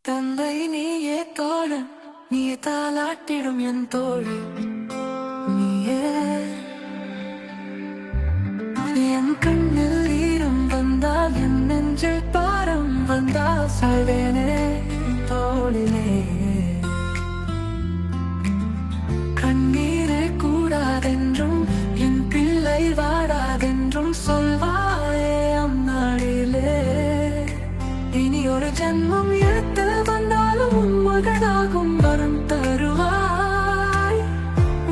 தந்தை நீயே தோழன், நீயே தாலாட்டிடும் என் தோழி. நீயே என் கண்ணில் ஈரம் வந்தால், என் நெஞ்சில் பாரம் வந்தால் சாய்வேனே தோளிலே. கண்ணீரே கூடாதென்றும் என் பிள்ளை வாடாதென்றும் சொல்வாயே அந்நாளிலே. இனி ஒரு ஜென்மம் எடுத்து வந்தாலும் உன் மகனாகும் வரம் தருவாய்.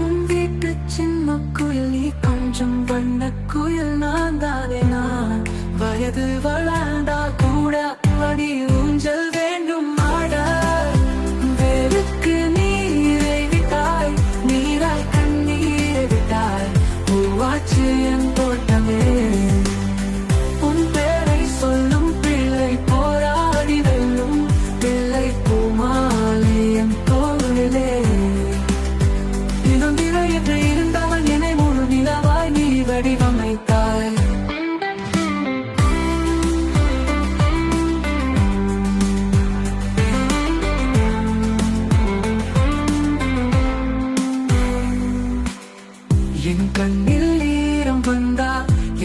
உன் வீட்டு சின்ன குயில் நீ, கொஞ்சம் வண்ண குயில் நான் தானே நான். வயது வளர்ந்தா கூட அடி ஊஞ்சல் வேண்டும் ஆட. வேருக்கு நீரை விட்டாய், நீராய் கண்ணீரை விட்டாய். பூவாச்சு என் தோட்டமே, உன் பேரை சொல்லும் பிள்ளை போராடி வெல்லும் பிள்ளை பூமாலை என் தோளிலே. இன்னும் என்று இருந்தவன் என்னை முழு நிலவாய் நீ வடிவமைத்தாய். என் கண்ணில் ஈரம் வந்தா,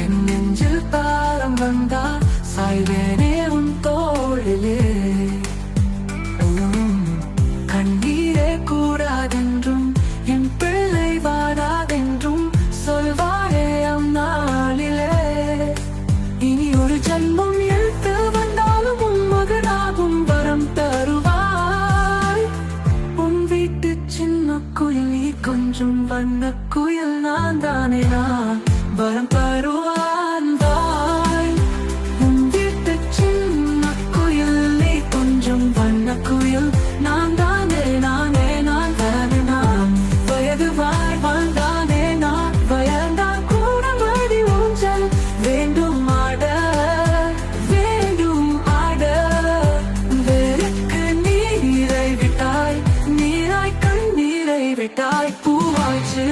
என் நெஞ்சில் பாரம் வந்தா சாய்வேனே உன் தோளிலே. கண்ணீரே கூடாதென்றும் என் பிள்ளை வாடாதென்றும் சொல்வாரே அந்நாளிலே. இனி ஒரு ஜென்மம் எடுத்து வந்தாலும் உன் மகனாகும் வரம் தருவாய். உன் வீட்டு சின்ன குயில் நீ, கொஞ்சம் வண்ண குயில் நான் தானே நான். வரம் தருவான் வாய். உன் வீட்டு சின்ன குயில் நீ, கொஞ்சம் வண்ண குயில் நான் தானே நானே நான் தானே நான். வயது வாழ்ந்தானே நான், வயந்தால் கூட மடி ஊஞ்சல் வேண்டும் ஆட வேண்டும் ஆட. வேருக்கு நீரை விட்டாய், நீராய் கண்ணீரை விட்டாய். பூவாச்சு